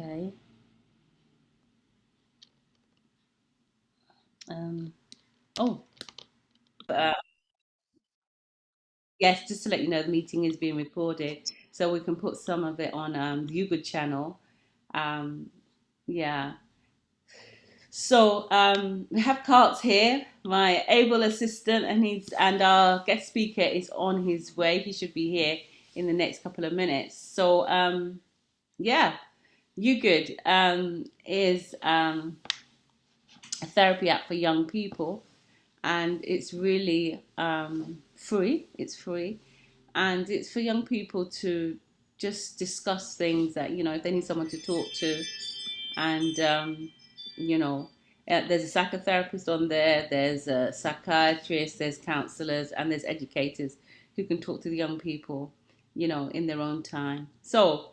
Okay. Um, oh, uh, yes, just to let you know, the meeting is being recorded, so we can put some of it on the YouGood channel. Um, yeah. So we have Carts here, my able assistant, and our guest speaker is on his way. He should be here in the next couple of minutes. So yeah, YouGood is a therapy app for young people, and it's really free. It's free, and it's for young people to just discuss things that, if they need someone to talk to, and you know there's a psychotherapist on there, there's a psychiatrist, there's counselors, and there's educators who can talk to the young people, in their own time. So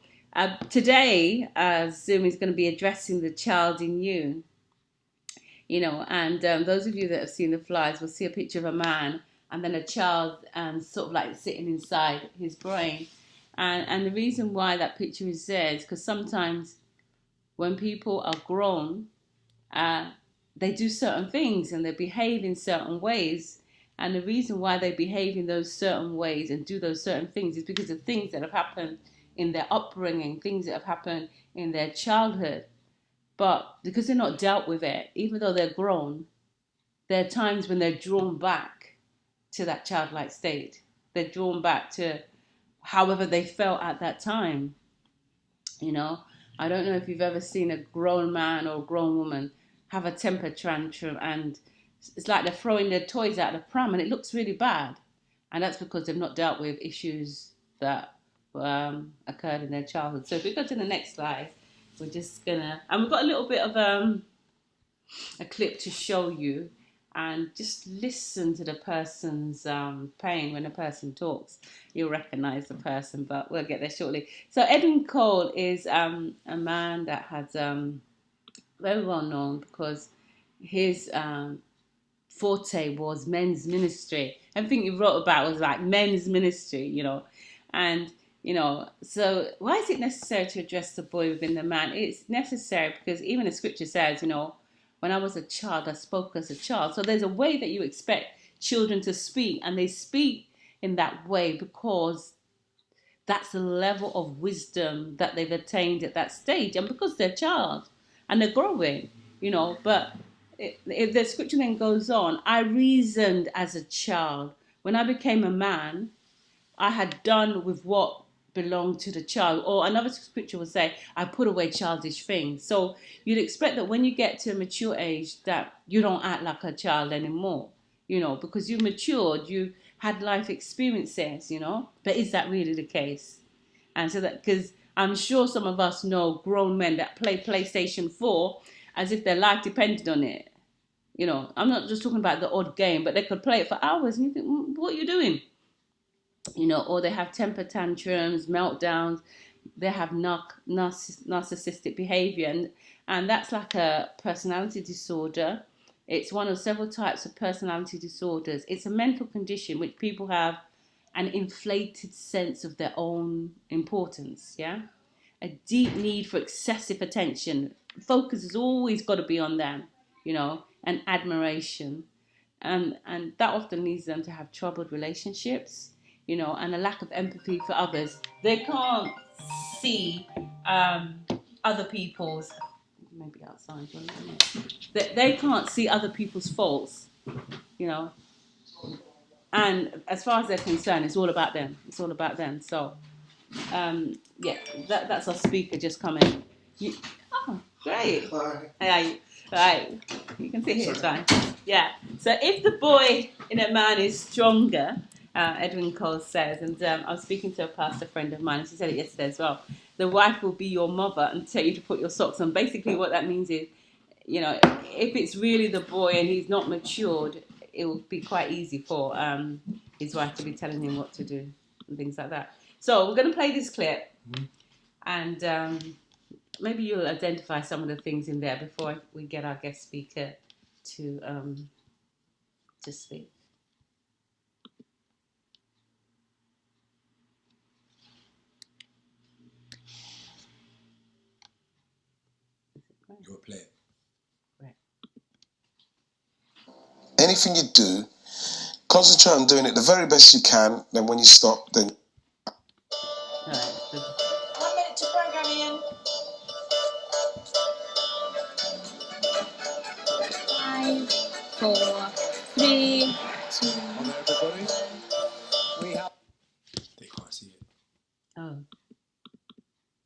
today Zoom is going to be addressing the child in you. And those of you that have seen the flies will see a picture of a man and then a child sort of like sitting inside his brain. And the reason why that picture is there is because sometimes when people are grown, uh, they do certain things and they behave in certain ways. And the reason why they behave in those certain ways and do those certain things is because of things that have happened in their upbringing, things that have happened in their childhood. But because they're not dealt with it, even though they're grown, there are times when they're drawn back to that childlike state. They're drawn back to however they felt at that time. You know, I don't know if you've ever seen a grown man or a grown woman have a temper tantrum, and it's like they're throwing their toys out of the pram, and it looks really bad. And that's because they've not dealt with issues that occurred in their childhood. So if we go to the next slide, we're just gonna, and we've got a little bit of a clip to show you, and just listen to the person's pain when a person talks. You'll recognize the person, but we'll get there shortly. So Edwin Cole is a man that has very well known because his forte was men's ministry. Everything he wrote about was like men's ministry, and so why is it necessary to address the boy within the man? It's necessary because even the scripture says, when I was a child, I spoke as a child. So there's a way that you expect children to speak, and they speak in that way because that's the level of wisdom that they've attained at that stage, and because they're a child and they're growing, But if the scripture then goes on, I reasoned as a child. When I became a man, I had done with what belonged to the child. Or another scripture will say, I put away childish things. So you'd expect that when you get to a mature age that you don't act like a child anymore, because you matured, you had life experiences, But is that really the case? And so that, because I'm sure some of us know grown men that play PlayStation 4 as if their life depended on it. I'm not just talking about the odd game, but they could play it for hours and you think, what are you doing? Or they have temper tantrums, meltdowns, they have narcissistic behavior, and that's like a personality disorder. It's one of several types of personality disorders. It's a mental condition which people have an inflated sense of their own importance, yeah? A deep need for excessive attention. Focus has always got to be on them, and admiration. And that often leads them to have troubled relationships, and a lack of empathy for others. They can't see other people's, maybe outside, they can't see other people's faults, you know. And as far as they're concerned, it's all about them. It's all about them. So, yeah, that's our speaker just coming. Oh, great. Hi. Right. You can sit here, it's fine. Yeah. So if the boy in a man is stronger, Edwin Cole says, and I was speaking to a pastor friend of mine, and she said it yesterday as well, the wife will be your mother and tell you to put your socks on. Basically what that means is, if it's really the boy and he's not matured, it will be quite easy for his wife to be telling him what to do and things like that. So we're going to play this clip, and maybe you'll identify some of the things in there before we get our guest speaker to speak. You're a player. Right. Anything you do, concentrate on doing it the very best you can. Then when you stop, then. All right. So 1 minute to program, Ian. 5, 4, 3, 2. On everybody. We have. They can't see it. oh.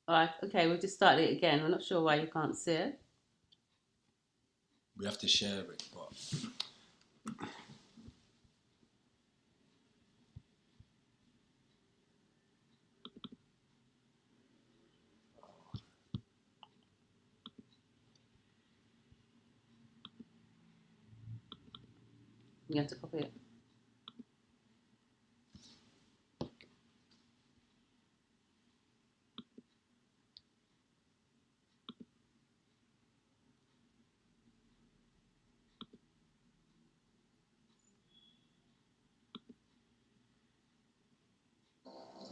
All right. Okay. We'll just start it again. I'm not sure why you can't see it. We have to share it, but. You have to copy it.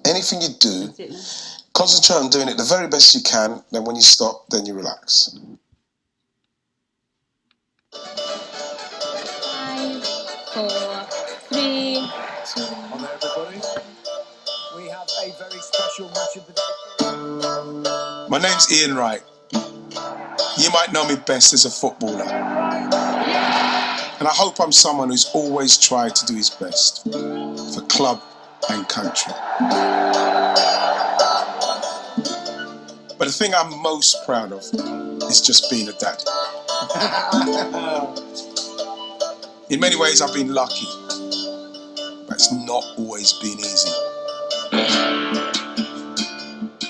Anything you do, That's it now. concentrate on doing it the very best you can. Then when you stop, then you relax. 5, 4, 3, 2. On everybody. We have a very special match of the day. My name's Ian Wright. You might know me best as a footballer. And I hope I'm someone who's always tried to do his best for club and country. But the thing I'm most proud of is just being a dad. In many ways, I've been lucky, but it's not always been easy.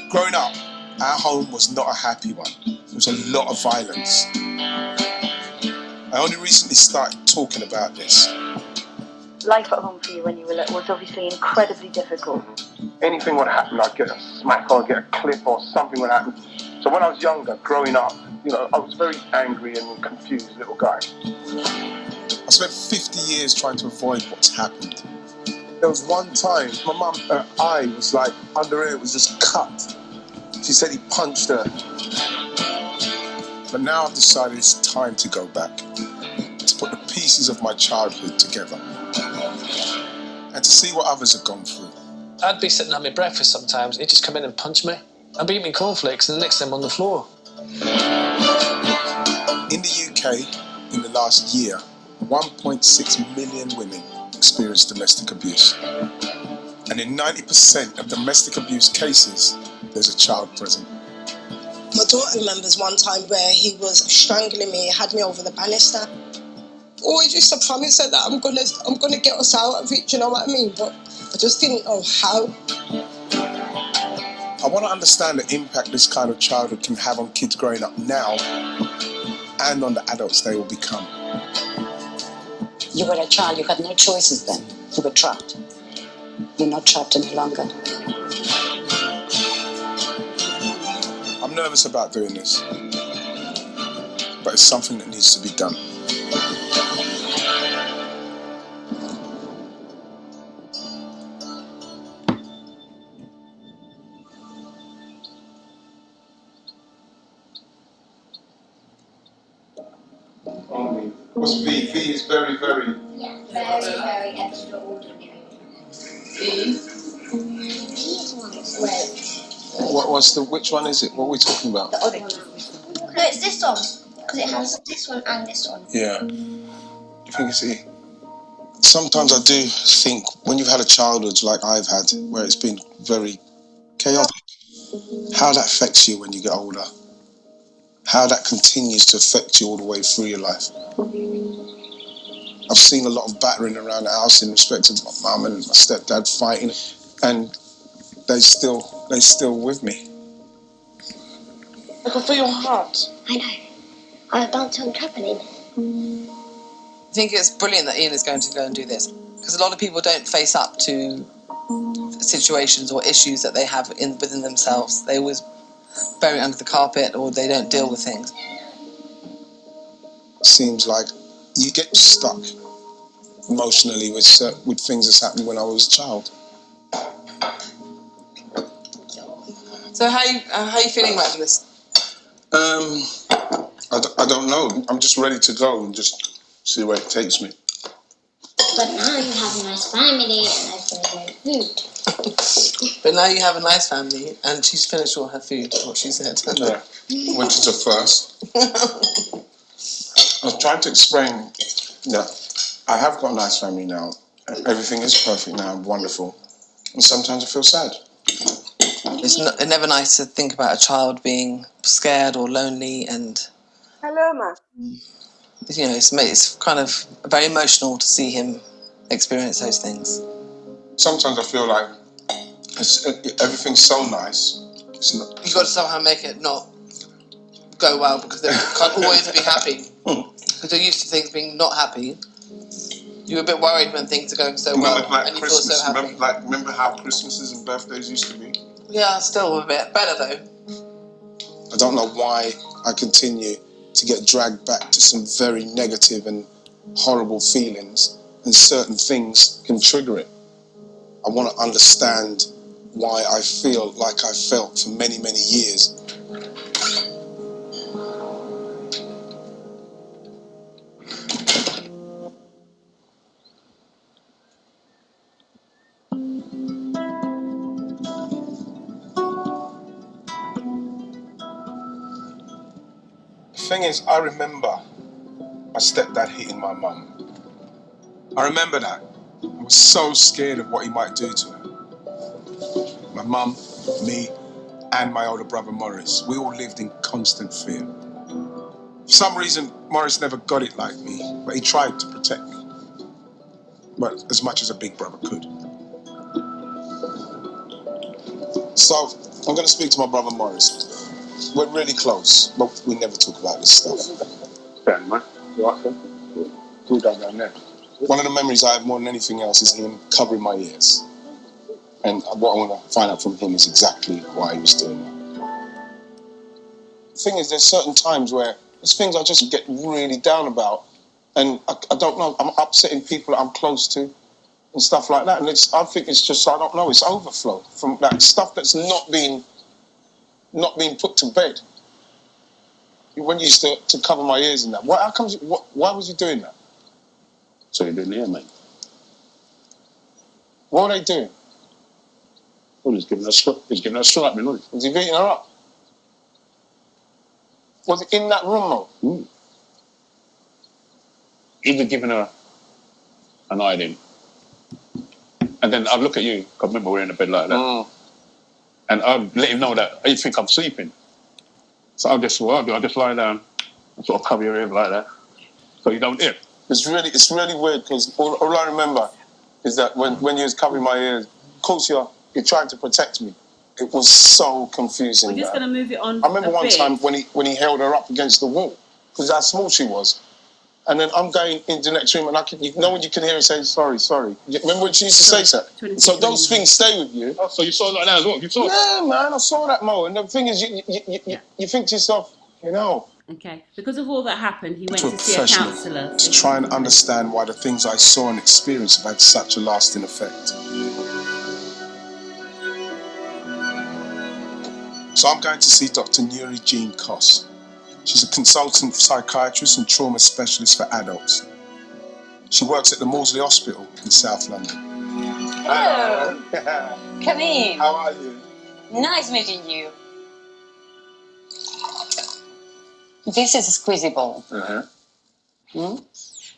Growing up, our home was not a happy one. There was a lot of violence. I only recently started talking about this. Life at home for you when you were little was obviously incredibly difficult. Anything would happen, I'd get a smack or I'd get a clip or something would happen. So when I was younger, growing up, I was a very angry and confused little guy. I spent 50 years trying to avoid what's happened. There was one time, my mum, her eye was like, under here, it was just cut. She said he punched her. But now I've decided it's time to go back, to put the pieces of my childhood together, and to see what others have gone through. I'd be sitting at my breakfast sometimes, he'd just come in and punch me. I'd be eating cornflakes and the next time I'm on the floor. In the UK, in the last year, 1.6 million women experienced domestic abuse. And in 90% of domestic abuse cases, there's a child present. My daughter remembers one time where he was strangling me, had me over the banister. Always used to promise her that I'm gonna get us out of it, you know what I mean? But I just didn't know how. I want to understand the impact this kind of childhood can have on kids growing up now and on the adults they will become. You were a child, you had no choices then. You were trapped. You're not trapped any longer. I'm nervous about doing this, but it's something that needs to be done. What's V? V is very, very... Yeah, very, very extraordinary. Which one is it? What are we talking about? The other one. No, it's this one. Because it has this one and this one. Yeah. I think it's E. Sometimes I do think when you've had a childhood like I've had, where it's been very chaotic, how that affects you when you get older. How that continues to affect you all the way through your life. I've seen a lot of battering around the house in respect of my mum and my stepdad fighting, and they're still with me. I can feel your heart. I know. I danced on trampoline. I think it's brilliant that Ian is going to go and do this, because a lot of people don't face up to situations or issues that they have within themselves. They always bury it under the carpet, or they don't deal with things. Seems like you get stuck emotionally with things that's happened when I was a child. So how are you feeling about this? I I don't know. I'm just ready to go and just see where it takes me. But now you have a nice family and I feel very food. But now you have a nice family and she's finished all her food, what she said. Yeah, which is a first. I was trying to explain that I have got a nice family now. Everything is perfect now, wonderful. And sometimes I feel sad. It's never nice to think about a child being scared or lonely, and Hello, ma. you know, it's kind of very emotional to see him experience those things. Sometimes I feel like everything's so nice. You've got to somehow make it not go well because they can't always be happy. Because you're used to things being not happy. You're a bit worried when things are going so well, and you feel so happy. Remember how Christmases and birthdays used to be? Yeah, still a bit better though. I don't know why I continue to get dragged back to some very negative and horrible feelings, and certain things can trigger it. I want to understand why I feel like I felt for many, many years. The thing is, I remember my stepdad hitting my mum. I remember that. I was so scared of what he might do to her. My mum, me, and my older brother Morris, we all lived in constant fear. For some reason, Morris never got it like me, but he tried to protect me. But as much as a big brother could. So, I'm going to speak to my brother Morris. We're really close, but we never talk about this stuff. Fair, man. You right, sir? Cool down there. One of the memories I have more than anything else is him covering my ears. And what I want to find out from him is exactly why he was doing that. The thing is, there's certain times where there's things I just get really down about. And I don't know, I'm upsetting people that I'm close to and stuff like that. And I think it's just, I don't know, it's overflow from that stuff that's not being put to bed. When you used to cover my ears and that. Why was you doing that? So you didn't hear me? What were they doing? Well, he's giving her a strike, me, look. Was he beating her up? Was it in that room, though? He was giving her an iodine. And then I'd look at you, because remember we're in the bed like that. And I'd let him know that you think I'm sleeping. So I'll just lie down and sort of cover your ear like that, so you don't hear. It's really weird, because all I remember is that when you was covering my ears, of course you're trying to protect me. It was so confusing. We're just going to move it on. I remember one time when he held her up against the wall, because how small she was. And then I'm going into the next room, and when you can hear her saying, sorry. Remember when she used to say that? So those things stay with you. Oh, so you saw it like that as well? You saw it? Yeah, man, I saw that, Mo. And the thing is, you think to yourself, Okay, because of all that happened, he went to see a counsellor. To try and understand why the things I saw and experienced have had such a lasting effect. So I'm going to see Dr. Nuri Jean Koss. She's a consultant psychiatrist and trauma specialist for adults. She works at the Maudsley Hospital in South London. Hello. Come in. How are you? Nice meeting you. This is squeezable.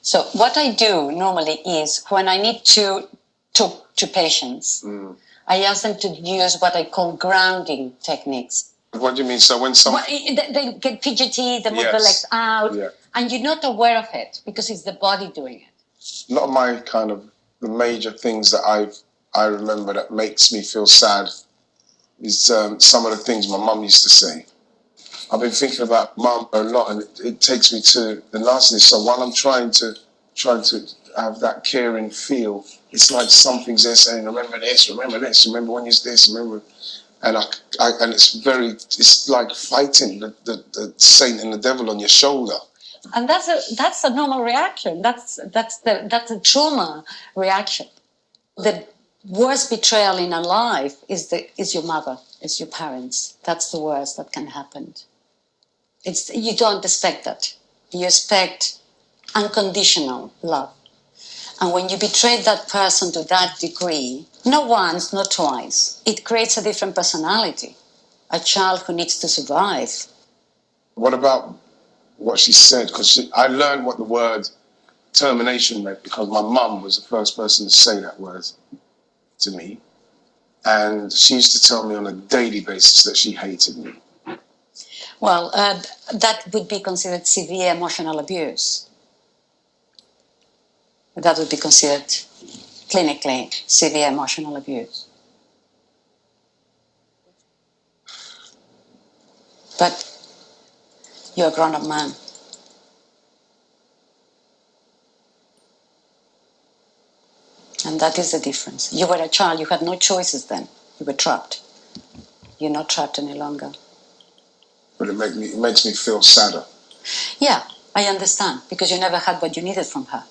So what I do normally is when I need to talk to patients, I ask them to use what I call grounding techniques. What do you mean? So when someone... They get fidgety, they move their legs out, and you're not aware of it because it's the body doing it. A lot of my the major things that I remember that makes me feel sad is some of the things my mum used to say. I've been thinking about Mum a lot, and it takes me to the nastiness. So while I'm trying to have that caring feel, it's like something's there saying, remember this, remember when you did this, remember. And and it's like fighting the saint and the devil on your shoulder. And that's a normal reaction. That's a trauma reaction. The worst betrayal in a life is your mother, is your parents. That's the worst that can happen. You don't expect that. You expect unconditional love. And when you betray that person to that degree, not once, not twice, it creates a different personality. A child who needs to survive. What about what she said? Because I learned what the word termination meant because my mum was the first person to say that word to me. And she used to tell me on a daily basis that she hated me. Well, that would be considered severe emotional abuse. That would be considered clinically severe emotional abuse. But you're a grown-up man. And that is the difference. You were a child, you had no choices then. You were trapped. You're not trapped any longer. But it makes me feel sadder. Yeah, I understand, because you never had what you needed from her.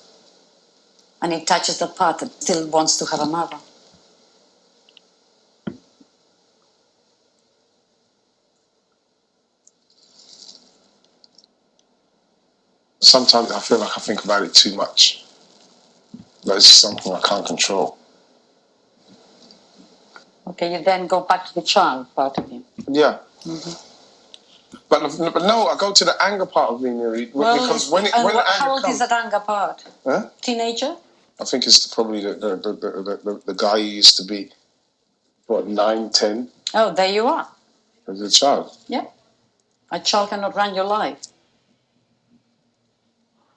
And it touches the part that still wants to have a mother. Sometimes I feel like I think about it too much. That is something I can't control. Okay, you then go back to the child part of you. Yeah. Mm-hmm. But no, I go to the anger part of me, Miri. Well, because when how old is that anger part? Huh? Teenager? I think it's probably the guy he used to be, 9, 10? Oh, there you are. As a child. Yeah. A child cannot run your life.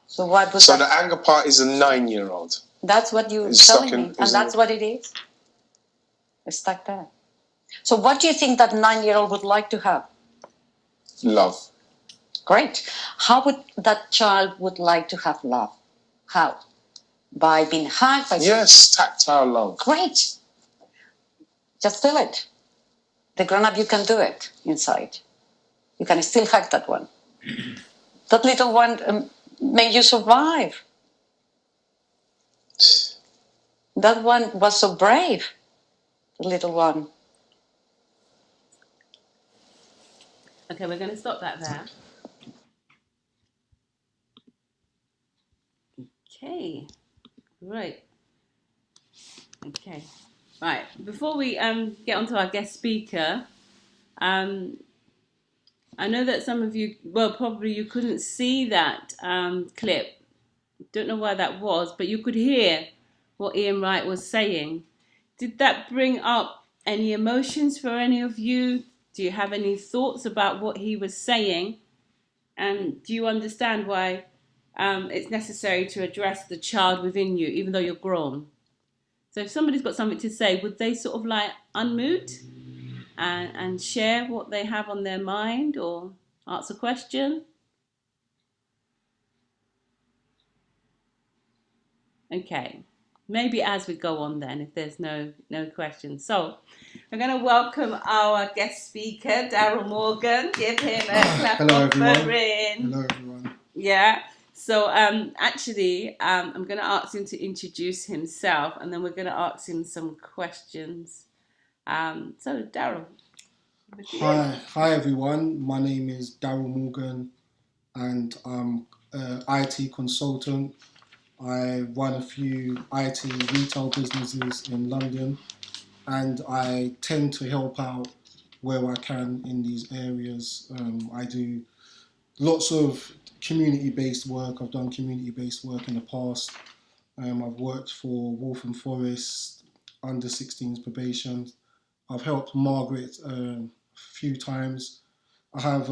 So what was So the anger part is a 9-year-old. That's what you're telling me. And that's what it is. It's stuck there. So what do you think that 9-year-old would like to have? Love. Great. How would that child would like to have love? How? By being hugged? Yes, tactile love. Great. Just feel it. The grown-up, you can do it inside. You can still hug that one. That little one made you survive. That one was so brave, the little one. Okay, we're going to stop that there. Okay, right. Okay, right. Before we get onto our guest speaker, I know that some of you, well, probably you couldn't see that clip. Don't know why that was, but you could hear what Ian Wright was saying. Did that bring up any emotions for any of you? Do you have any thoughts about what he was saying? And do you understand why it's necessary to address the child within you, even though you're grown? So if somebody's got something to say, would they sort of like unmute and share what they have on their mind or ask a question? Okay, maybe as we go on then, if there's no questions. So we're going to welcome our guest speaker, Daryl Morgan. Give him a clap Hello, of everyone. Hello, everyone. Yeah. So actually, I'm going to ask him to introduce himself, and then we're going to ask him some questions. So Daryl. Hi everyone. My name is Daryl Morgan, and I'm an IT consultant. I run a few IT retail businesses in London, and I tend to help out where I can in these areas. I do lots of community-based work. I've done community-based work in the past. I've worked for Waltham Forest, under 16s probation. I've helped Margaret a few times. I have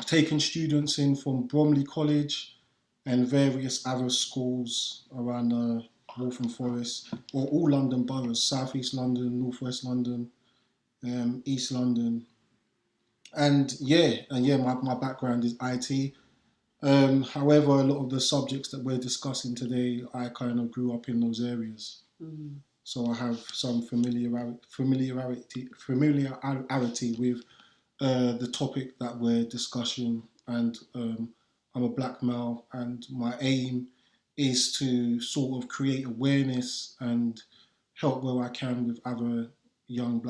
taken students in from Bromley College and various other schools around Waltham Forest, or all London boroughs, South East London, North West London, East London. And my background is IT. However, a lot of the subjects that we're discussing today, I kind of grew up in those areas. Mm. So I have some familiarity with the topic that we're discussing, and I'm a black male, and my aim is to sort of create awareness and help where I can with other young black